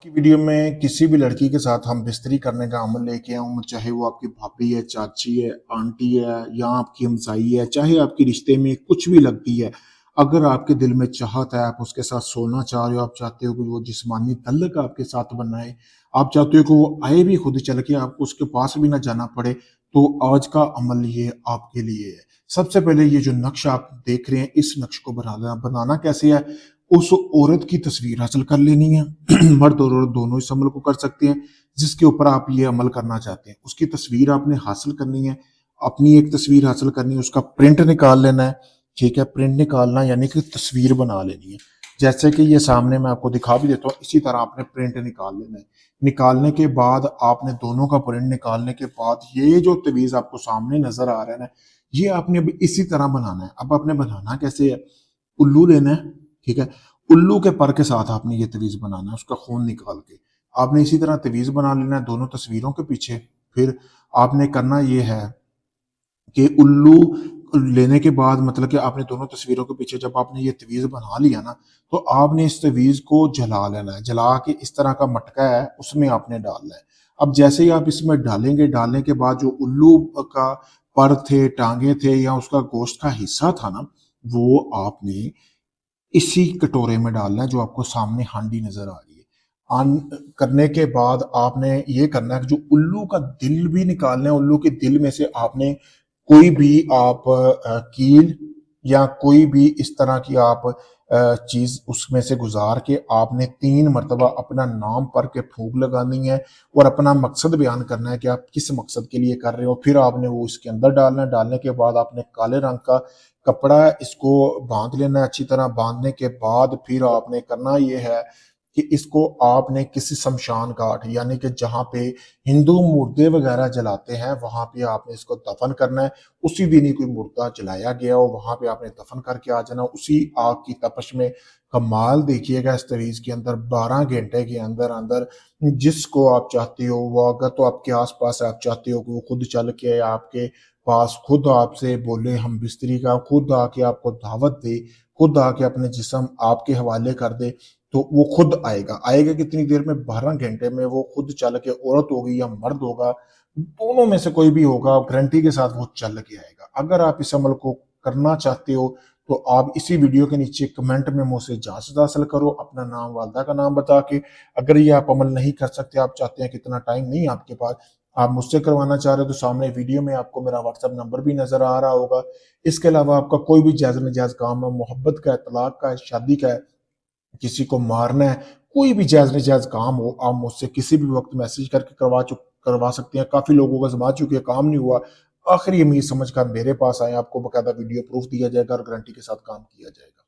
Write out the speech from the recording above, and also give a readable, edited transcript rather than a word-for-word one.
की वीडियो में किसी भी लड़की के साथ हम बिस्तरी करने का अमल लेके आऊँ, चाहे वो आपकी भाभी है, चाची है, आंटी है या आपकी हमसाई है, चाहे आपके रिश्ते में कुछ भी लगती है। अगर आपके दिल में चाहत है, आप उसके साथ सोना चाह रहे हो, आप चाहते हो कि वो जिस्मानी तल्लक आपके साथ बनाए, आप चाहते हो कि वो आए भी खुद चल के, आपको उसके पास भी ना जाना पड़े, तो आज का अमल ये आपके लिए है। सबसे पहले ये जो नक्श आप देख रहे हैं, इस नक्श को बनाना कैसे है? उस औरत की तस्वीर हासिल कर लेनी है। मर्द और औरत दोनों इस अमल को कर सकते हैं, जिसके ऊपर आप ये अमल करना चाहते हैं। उसकी तस्वीर आपने हासिल करनी है, अपनी एक तस्वीर हासिल करनी है, उसका प्रिंट निकाल लेना है। ठीक है, प्रिंट निकालना यानी कि तस्वीर बना लेनी है। जैसे कि ये सामने मैं आपको दिखा भी देता हूँ, इसी तरह आपने प्रिंट निकाल लेना है। निकालने के बाद आपने दोनों का प्रिंट निकालने के बाद ये जो तवीज़ आपको सामने नजर आ रहा है ना, ये आपने अब इसी तरह बनाना है। अब आपने बनाना कैसे है? उल्लू लेना है। ठीक है, उल्लू के पर के साथ आपने ये तवीज़ बनाना है, उसका खून निकाल के आपने इसी तरह तवीज़ बना लेना है दोनों तस्वीरों के पीछे। फिर आपने करना ये है कि उल्लू लेने के बाद मतलब कि आपने दोनों तस्वीरों के पीछे जब आपने ये तवीज़ बना लिया ना, तो आपने इस तवीज़ को जला लेना है। जला के इस तरह का मटका है, उसमें आपने डालना है। अब जैसे ही आप इसमें डालेंगे, डालने के बाद जो उल्लू का पर थे, टांगे थे या उसका गोश्त का हिस्सा था ना, वो आपने इसी कटोरे में डालना है जो आपको सामने हांडी नजर आ रही है। आन करने के बाद आपने ये करना है कि जो उल्लू का दिल भी निकालना है, उल्लू के दिल में से आपने कोई भी आप कील या कोई भी इस तरह की आप चीज उसमें से गुजार के आपने 3 मरतबा अपना नाम पढ़ के फूंक लगानी है और अपना मकसद बयान करना है कि आप किस मकसद के लिए कर रहे हो। फिर आपने वो इसके अंदर डालना है। डालने के बाद आपने काले रंग का कपड़ा इसको बांध लेना है। अच्छी तरह बांधने के बाद फिर आपने करना ये है कि इसको आपने किसी शमशान घाट यानी कि जहाँ पे हिंदू मुर्दे वगैरह जलाते हैं, वहां पे आपने इसको दफन करना है। उसी दिन ही कोई मुर्दा जलाया गया हो, वहां पे आपने दफन करके आ जाना। उसी आग की तपश में कमाल देखिएगा इस तवीज के अंदर 12 घंटे के अंदर अंदर जिसको आप चाहते हो वो, अगर तो आपके आसपास आप चाहते हो कि वो खुद चल के आपके पास खुद आपसे बोले हम बिस्तरी का, खुद आके आपको दावत दे, खुद आके अपने जिस्म आपके हवाले कर दे, तो वो खुद आएगा। आएगा कितनी देर में? 12 घंटे में वो खुद चल के, औरत होगी या मर्द होगा, दोनों में से कोई भी होगा, गारंटी के साथ वो चल के आएगा। अगर आप इस अमल को करना चाहते हो तो आप इसी वीडियो के नीचे कमेंट में मुझसे इजाजत हासिल करो, अपना नाम, वालदा का नाम बता के। अगर ये आप अमल नहीं कर सकते, आप चाहते हैं कि इतना टाइम नहीं है आपके पास, आप मुझसे करवाना चाह रहे हो, तो सामने वीडियो में आपको मेरा व्हाट्सएप नंबर भी नजर आ रहा होगा। इसके अलावा आपका कोई भी जायज नजायज काम है, मोहब्बत का है, तलाक का है, शादी का है, किसी को मारना है, कोई भी जायज नजायज काम हो, आप मुझसे किसी भी वक्त मैसेज करके करवा सकते हैं। काफी लोगों का जमा चुके, काम नहीं हुआ, आखिरी उम्मीद समझ कर मेरे पास आए, आपको बकायदा वीडियो प्रूफ दिया जाएगा और गारंटी के साथ काम किया जाएगा।